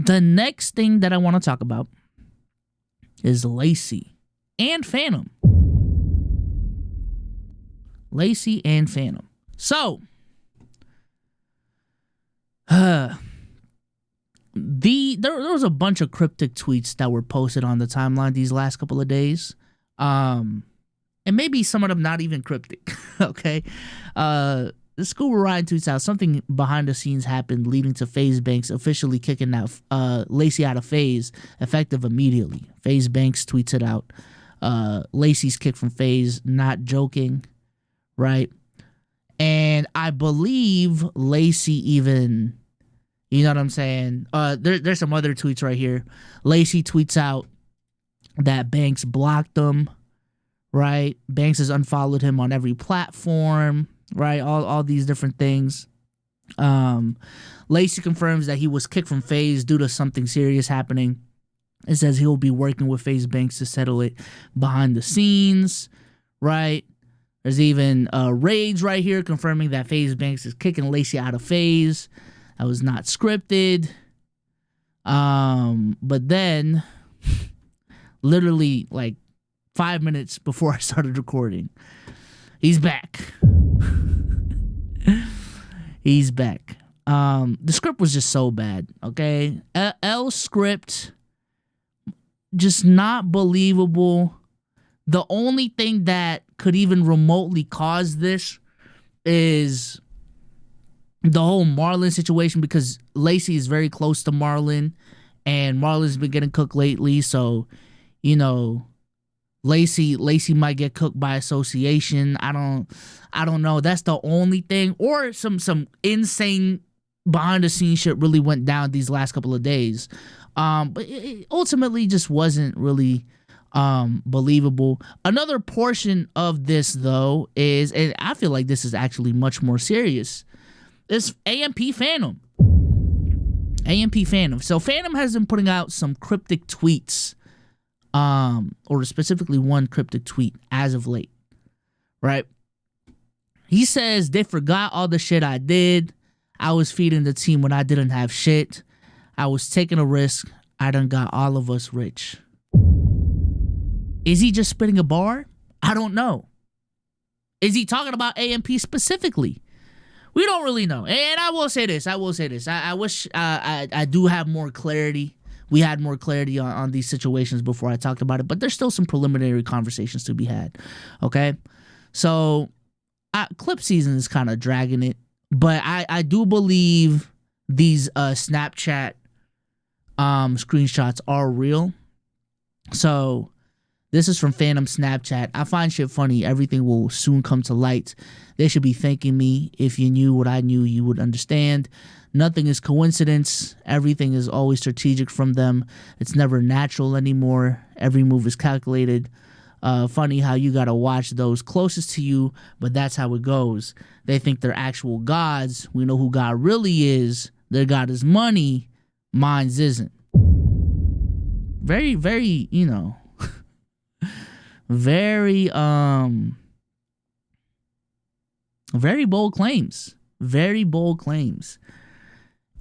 The next thing that I want to talk about is Lacy and Fanum. Lacy and Fanum. So, there was a bunch of cryptic tweets that were posted on the timeline these last couple of days. And maybe some of them not even cryptic. Okay. The Scuba Ryan tweets out something behind the scenes happened, leading to FaZe Banks officially kicking out Lacy out of FaZe, effective immediately. FaZe Banks tweets it out. Lacy's kicked from FaZe, not joking, right? And I believe Lacy even, you know what I'm saying? There's some other tweets right here. Lacy tweets out that Banks blocked him, right? Banks has unfollowed him on every platform, right? All these different things. Lacy confirms that he was kicked from FaZe due to something serious happening. It says he'll be working with FaZe Banks to settle it behind the scenes, right? There's even Rage right here confirming that FaZe Banks is kicking Lacy out of FaZe. That was not scripted. But then, literally like 5 minutes before I started recording, he's back. He's back. The script was just so bad, okay? L script, just not believable. The only thing that could even remotely cause this is the whole Marlon situation, because Lacy is very close to Marlon, and Marlon's been getting cooked lately, so, you know, Lacy might get cooked by association. I don't know. That's the only thing. Or some insane behind the scenes shit really went down these last couple of days. But it ultimately just wasn't really believable. Another portion of this, though, is, and I feel like this is actually much more serious, is AMP Fanum. AMP Fanum. So Fanum has been putting out some cryptic tweets, or specifically one cryptic tweet as of late, right? He says, they forgot all the shit I did. I was feeding the team when I didn't have shit. I was taking a risk. I done got all of us rich. Is he just spitting a bar? I don't know. Is he talking about AMP specifically? We don't really know. And I will say this. I wish I do have more clarity. We had more clarity on these situations before I talked about it, but there's still some preliminary conversations to be had. Okay? So, clip season is kind of dragging it, but I do believe these Snapchat screenshots are real. So, this is from Fanum Snapchat. I find shit funny. Everything will soon come to light. They should be thanking me. If you knew what I knew, you would understand. Nothing is coincidence. Everything is always strategic from them. It's never natural anymore. Every move is calculated. Funny how you gotta watch those closest to you, but that's how it goes. They think they're actual gods. We know who God really is. Their God is money. Mine's isn't. Very, very, you know, very bold claims. Very bold claims.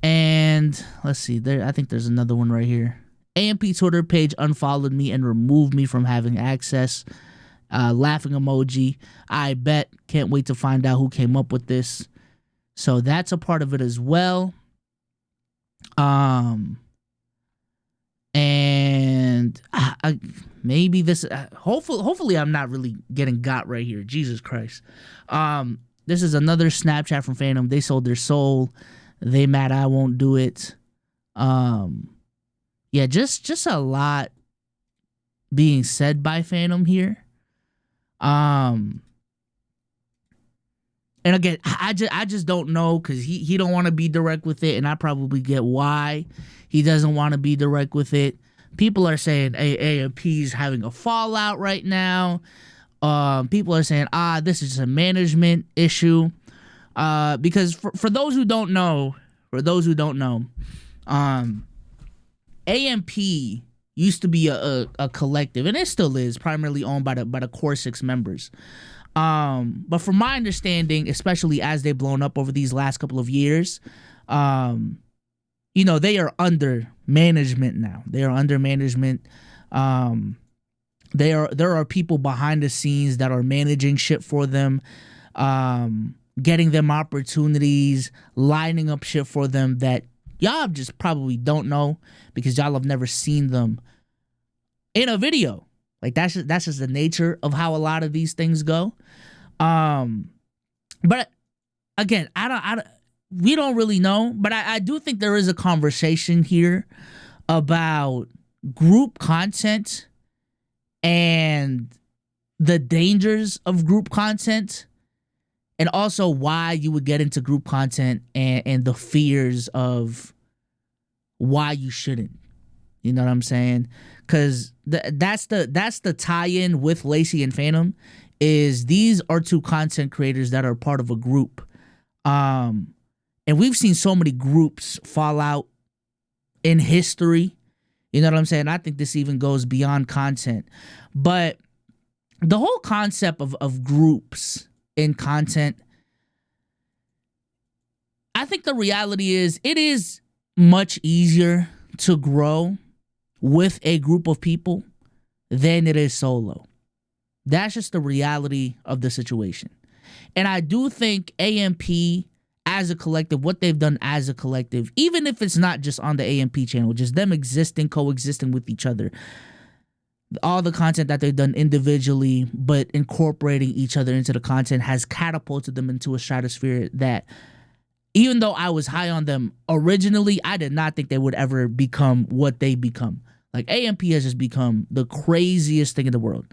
And let's see, I think there's another one right here. AMP Twitter page unfollowed me and removed me from having access. Laughing emoji. I bet. Can't wait to find out who came up with this. So that's a part of it as well. And maybe this, hopefully I'm not really getting got right here. Jesus Christ. This is another Snapchat from Fanum. They sold their soul. They mad I won't do it. Yeah, just a lot being said by Fanum here. And again, I just don't know, because he don't want to be direct with it, and I probably get why he doesn't want to be direct with it. People are saying AMP's having a fallout right now. People are saying, this is a management issue. Because for those who don't know, AMP used to be a collective, and it still is, primarily owned by the core 6 members. But from my understanding, especially as they've blown up over these last couple of years, they are under management now. They are under management. There are people behind the scenes that are managing shit for them, getting them opportunities, lining up shit for them that y'all just probably don't know because y'all have never seen them in a video. Like that's just the nature of how a lot of these things go. But again, we don't really know, but I do think there is a conversation here about group content and the dangers of group content, and also why you would get into group content and the fears of why you shouldn't. You know what I'm saying? Because that's the tie-in with Lacy and Fanum, is these are two content creators that are part of a group. And we've seen so many groups fall out in history. You know what I'm saying? I think this even goes beyond content. But the whole concept of groups in content, I think the reality is it is much easier to grow with a group of people than it is solo. That's just the reality of the situation. And I do think AMP as a collective, what they've done as a collective, even if it's not just on the AMP channel, just them coexisting with each other, all the content that they've done individually, but incorporating each other into the content has catapulted them into a stratosphere that, even though I was high on them originally, I did not think they would ever become what they become. Like, AMP has just become the craziest thing in the world.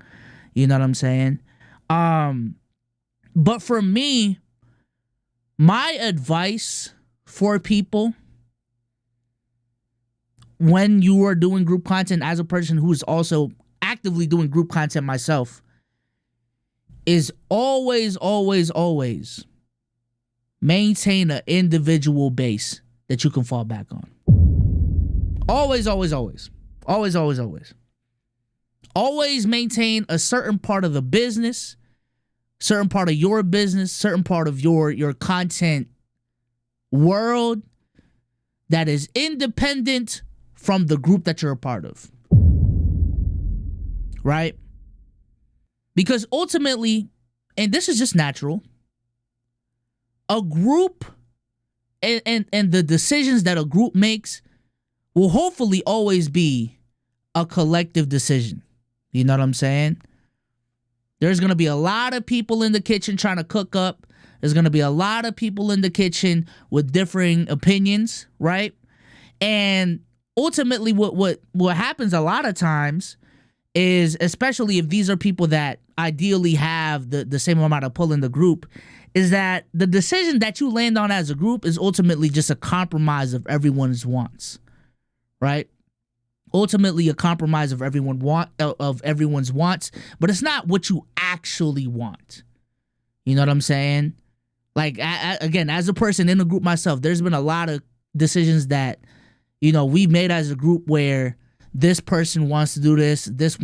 You know what I'm saying? But for me, my advice for people when you are doing group content, as a person who is also actively doing group content myself, is always maintain an individual base that you can fall back on. Always. Always maintain a certain part of the business, certain part of your business, certain part of your content world that is independent from the group that you're a part of. Right? Because ultimately, and this is just natural, a group and the decisions that a group makes will hopefully always be a collective decision. You know what I'm saying? There's going to be a lot of people in the kitchen trying to cook up. There's going to be a lot of people in the kitchen with differing opinions, right? And ultimately what happens a lot of times is, especially if these are people that ideally have the same amount of pull in the group, is that the decision that you land on as a group is ultimately just a compromise of everyone's wants, right? Ultimately a compromise of everyone's wants, but it's not what you actually want. You know what I'm saying? Like, again, as a person in a group myself, there's been a lot of decisions that, we've made as a group where this person wants to do this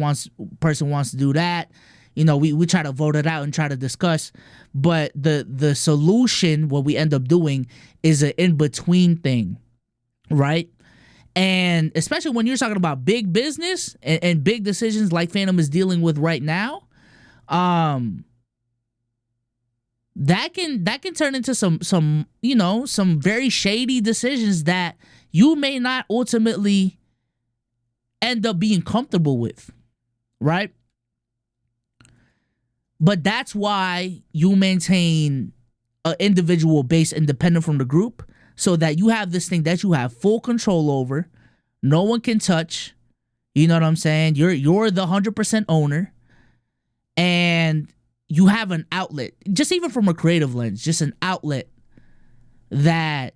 person wants to do that. We try to vote it out and try to discuss, but the solution, what we end up doing, is an in-between thing, right? And especially when you're talking about big business and big decisions like Fanum is dealing with right now, that can turn into some very shady decisions that you may not ultimately end up being comfortable with, right? But that's why you maintain an individual base independent from the group, so that you have this thing that you have full control over. No one can touch. You know what I'm saying? You're the 100% owner. And you have an outlet, just even from a creative lens, just an outlet that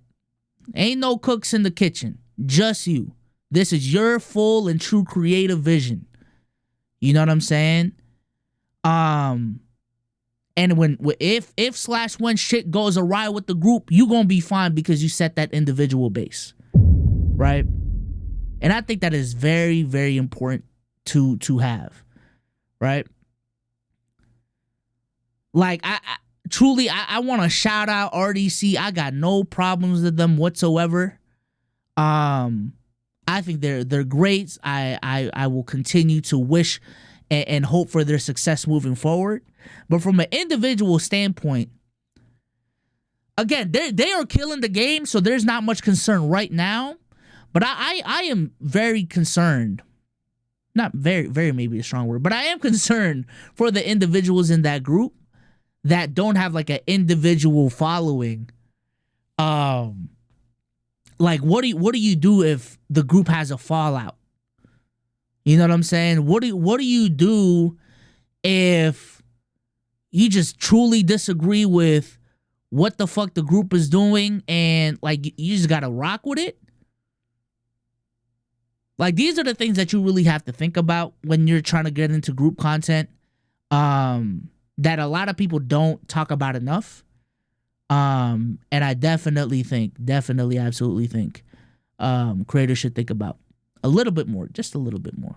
ain't no cooks in the kitchen, just you. This is your full and true creative vision. You know what I'm saying? And if/when shit goes awry with the group, you gonna be fine because you set that individual base, right? And I think that is very, very important to have, right? Like, I truly want to shout out RDC. I got no problems with them whatsoever. I think they're great. I will continue to wish and hope for their success moving forward. But from an individual standpoint, again, they are killing the game, so there's not much concern right now. But I am very concerned. Not very maybe a strong word, but I am concerned for the individuals in that group that don't have like an individual following. Like what do you do if the group has a fallout? You know what I'm saying? What do you do if you just truly disagree with what the fuck the group is doing and like you just gotta rock with it? Like these are the things that you really have to think about when you're trying to get into group content that a lot of people don't talk about enough. And I definitely absolutely think creators should think about a little bit more, just a little bit more.